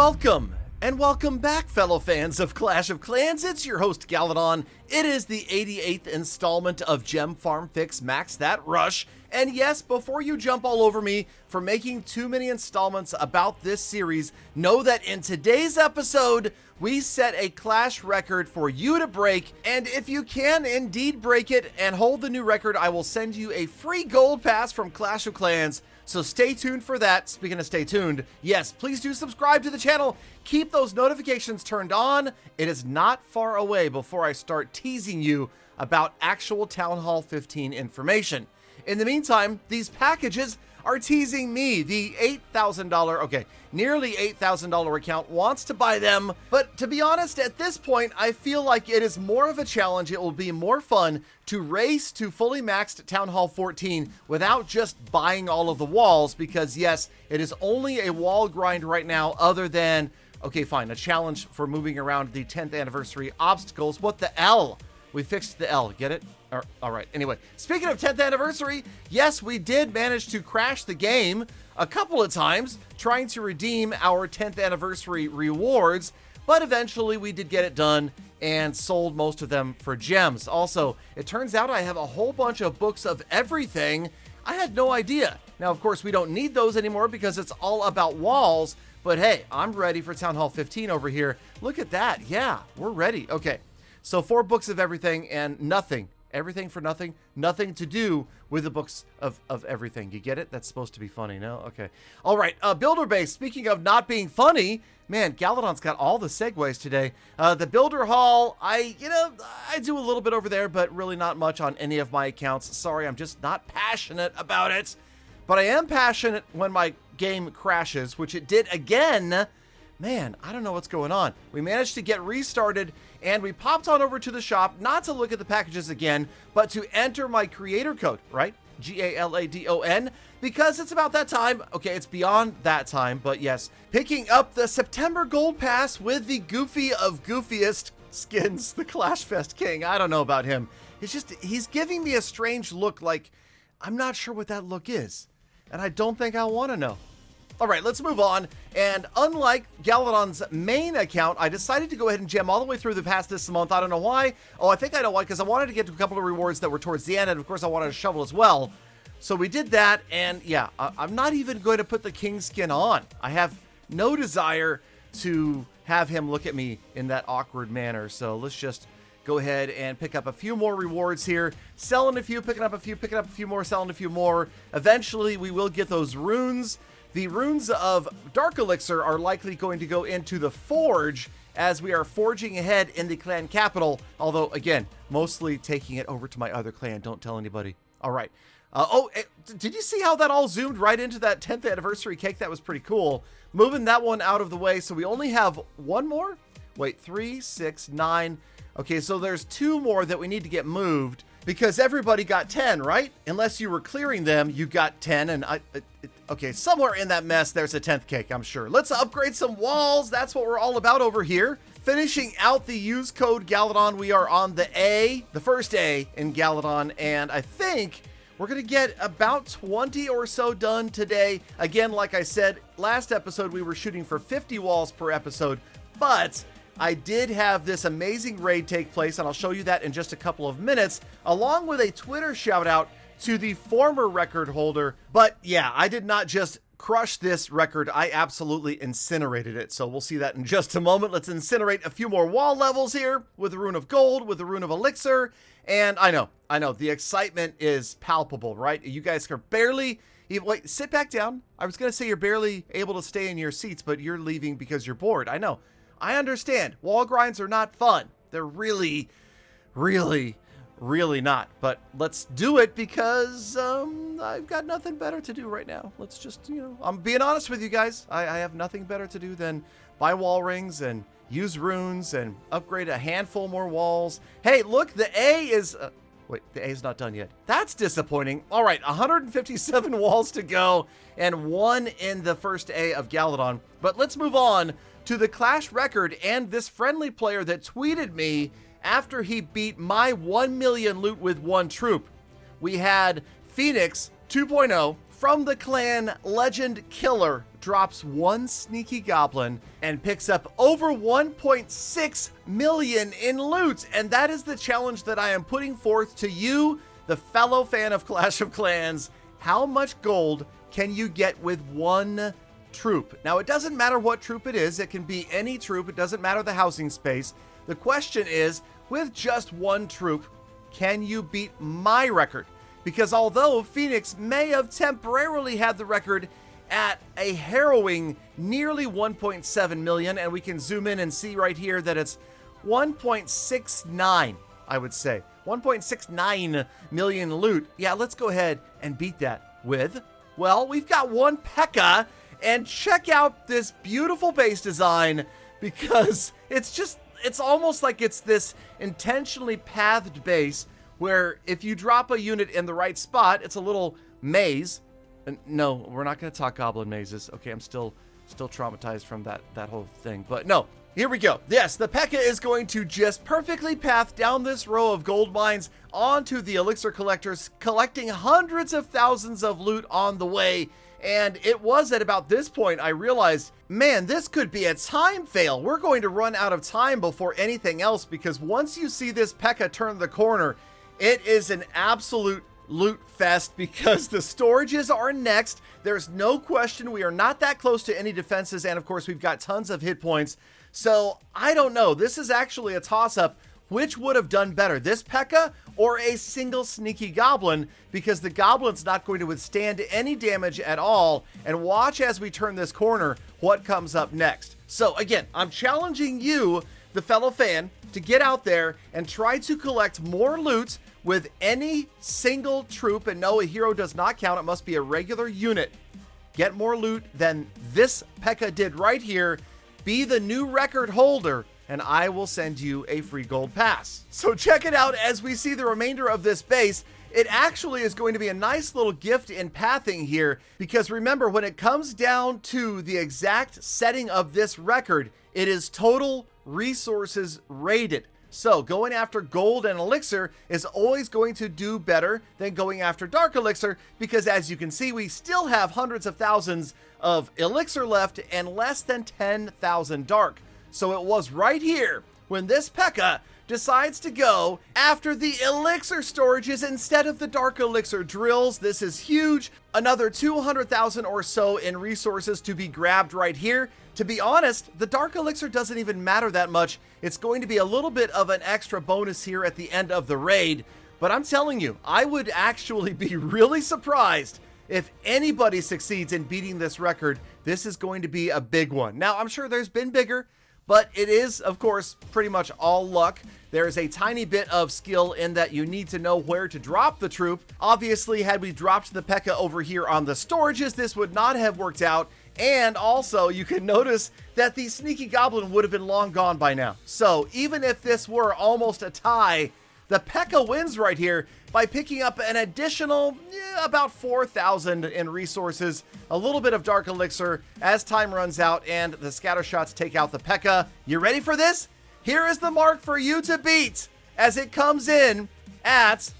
Welcome, and welcome back, fellow fans of Clash of Clans. It's your host, Galadon. It is the 88th installment of Gem Farm Fix Max That Rush. And yes, before you jump all over me for making too many installments about this series, know that in today's episode, we set a Clash record for you to break. And if you can indeed break it and hold the new record, I will send you a free gold pass from Clash of Clans. So stay tuned for that. Speaking of stay tuned, yes, please do subscribe to the channel. Keep those notifications turned on. It is not far away before I start teasing you about actual Town Hall 15 information. In the meantime, these packages are teasing me. The $8,000, nearly $8,000 account wants to buy them. But to be honest, at this point, I feel like it is more of a challenge. It will be more fun to race to fully maxed Town Hall 14 without just buying all of the walls, because yes, it is only a wall grind right now, other than, okay, fine, a challenge for moving around the 10th anniversary obstacles. What the L? We fixed the L, get it? All right, anyway, speaking of 10th anniversary, yes, we did manage to crash the game a couple of times trying to redeem our 10th anniversary rewards, but eventually we did get it done and sold most of them for gems. Also, it turns out I have a whole bunch of books of everything. I had no idea. Now, of course, we don't need those anymore because it's all about walls, but hey, I'm ready for Town Hall 15 over here. Look at that. Yeah, we're ready. Okay, so 4 books of everything and nothing. Everything for nothing, nothing to do with the books of everything. You get it? That's supposed to be funny, no? Okay. All right, builder base. Speaking of not being funny, man, Galadon's got all the segues today. The builder hall, I do a little bit over there, but really not much on any of my accounts. Sorry, I'm just not passionate about it. But I am passionate when my game crashes, which it did again. Man, I don't know what's going on. We managed to get restarted and we popped on over to the shop, not to look at the packages again, but to enter my creator code, right? Galadon, because it's about that time. Okay, it's beyond that time, but yes, picking up the September Gold Pass with the goofy of goofiest skins, the Clash Fest King. I don't know about him. It's just, he's giving me a strange look, like, I'm not sure what that look is, and I don't think I want to know. All right, let's move on. And unlike Galadon's main account, I decided to go ahead and gem all the way through the past this month. I don't know why. Oh, I think I know why, because I wanted to get to a couple of rewards that were towards the end, and of course I wanted a shovel as well. So we did that, and yeah, I'm not even going to put the king skin on. I have no desire to have him look at me in that awkward manner. So let's just go ahead and pick up a few more rewards here. Selling a few, picking up a few more, selling a few more. Eventually, we will get those runes. The runes of Dark Elixir are likely going to go into the Forge as we are forging ahead in the clan capital. Although, again, mostly taking it over to my other clan. Don't tell anybody. All right. Did you see how that all zoomed right into that 10th anniversary cake? That was pretty cool. Moving that one out of the way. So we only have one more. Wait, 3, 6, 9. Okay, so there's 2 more that we need to get moved because everybody got 10, right? Unless you were clearing them, you got 10. And okay, somewhere in that mess, there's a 10th cake, I'm sure. Let's upgrade some walls. That's what we're all about over here. Finishing out the use code Galadon, we are on the A, the first A in Galadon, and I think we're going to get about 20 or so done today. Again, like I said, last episode, we were shooting for 50 walls per episode, but I did have this amazing raid take place, and I'll show you that in just a couple of minutes, along with a Twitter shout out to the former record holder. But yeah, I did not just crush this record, I absolutely incinerated it. So we'll see that in just a moment. Let's incinerate a few more wall levels here with the Rune of Gold, with the Rune of Elixir. And I know, the excitement is palpable, right? You guys are barely, wait, sit back down. I was gonna say you're barely able to stay in your seats, but you're leaving because you're bored. I know, I understand. Wall grinds are not fun. They're really not, but let's do it because I've got nothing better to do right now. Let's just, I'm being honest with you guys. I have nothing better to do than buy wall rings and use runes and upgrade a handful more walls. Hey, look, the A is, wait, the A is not done yet. That's disappointing. All right, 157 walls to go and 1 in the first A of Galadon. But let's move on to the Clash record and this friendly player that tweeted me after he beat my 1 million loot with 1 troop. We had Phoenix 2.0 from the clan Legend Killer drops one sneaky goblin and picks up over 1.6 million in loot. And that is the challenge that I am putting forth to you, the fellow fan of Clash of Clans. How much gold can you get with one troop? Now, it doesn't matter what troop it is. It can be any troop. It doesn't matter the housing space. The question is, with just one troop, can you beat my record? Because although Phoenix may have temporarily had the record at a harrowing nearly 1.7 million, and we can zoom in and see right here that it's 1.69, I would say. 1.69 million loot. Yeah, let's go ahead and beat that with, well, we've got one P.E.K.K.A. And check out this beautiful base design, because it's almost like it's this intentionally pathed base where if you drop a unit in the right spot, it's a little maze. And no, we're not going to talk goblin mazes. Okay, I'm still traumatized from that whole thing. But no, here we go. Yes, the P.E.K.K.A. is going to just perfectly path down this row of gold mines onto the elixir collectors, collecting hundreds of thousands of loot on the way. And it was at about this point I realized, man, this could be a time fail. We're going to run out of time before anything else, because once you see this P.E.K.K.A. turn the corner, it is an absolute loot fest, because the storages are next. There's no question we are not that close to any defenses, and of course we've got tons of hit points. So I don't know. This is actually a toss-up. Which would have done better, this P.E.K.K.A. or a single sneaky goblin? Because the goblin's not going to withstand any damage at all. And watch as we turn this corner what comes up next. So again, I'm challenging you, the fellow fan, to get out there and try to collect more loot with any single troop. And no, a hero does not count. It must be a regular unit. Get more loot than this P.E.K.K.A. did right here. Be the new record holder, and I will send you a free gold pass. So check it out as we see the remainder of this base. It actually is going to be a nice little gift in pathing here, because remember, when it comes down to the exact setting of this record, it is total resources rated. So going after gold and elixir is always going to do better than going after dark elixir, because as you can see, we still have hundreds of thousands of elixir left and less than 10,000 dark. So it was right here when this P.E.K.K.A. decides to go after the elixir storages instead of the dark elixir drills. This is huge. Another 200,000 or so in resources to be grabbed right here. To be honest, the dark elixir doesn't even matter that much. It's going to be a little bit of an extra bonus here at the end of the raid. But I'm telling you, I would actually be really surprised if anybody succeeds in beating this record. This is going to be a big one. Now, I'm sure there's been bigger, but it is, of course, pretty much all luck. There is a tiny bit of skill in that you need to know where to drop the troop. Obviously, had we dropped the P.E.K.K.A. over here on the storages, this would not have worked out. And also, you can notice that the sneaky goblin would have been long gone by now. So even if this were almost a tie, the P.E.K.K.A. wins right here by picking up an additional about 4,000 in resources, a little bit of dark elixir as time runs out, and the scatter shots take out the P.E.K.K.A. You ready for this? Here is the mark for you to beat as it comes in at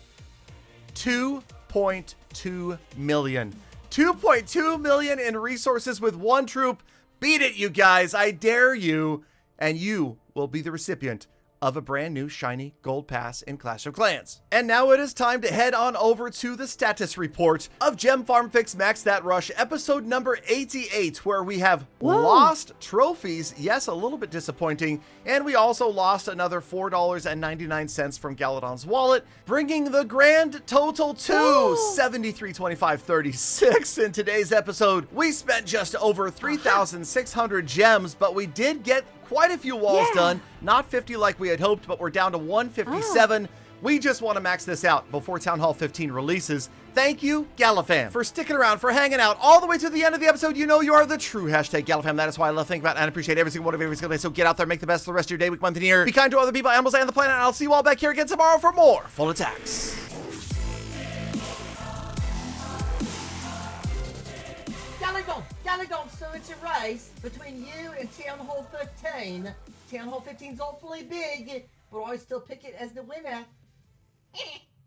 2.2 million. 2.2 million in resources with one troop. Beat it, you guys. I dare you. And you will be the recipient of a brand new shiny gold pass in Clash of Clans. And now it is time to head on over to the status report of Gem Farm Fix Max That Rush, episode number 88, where we have lost trophies. Yes, a little bit disappointing. And we also lost another $4.99 from Galadon's wallet, bringing the grand total to $73.25.36. In today's episode, we spent just over 3,600 gems, but we did get quite a few walls done. Not 50 like we had hoped, but we're down to 157. We just want to max this out before Town Hall 15 releases. Thank you, Galafam, for sticking around, for hanging out all the way to the end of the episode. You know you are the true hashtag Galafam. That is why I love thinking about and appreciate every single one of every single day. So get out there, make the best of the rest of your day, week, month, and year. Be kind to other people, animals, and the planet. And I'll see you all back here again tomorrow for more Full Attacks. Galadon, so it's a race between you and Town Hall 15. Town Hall 15's awfully big, but I still pick it as the winner.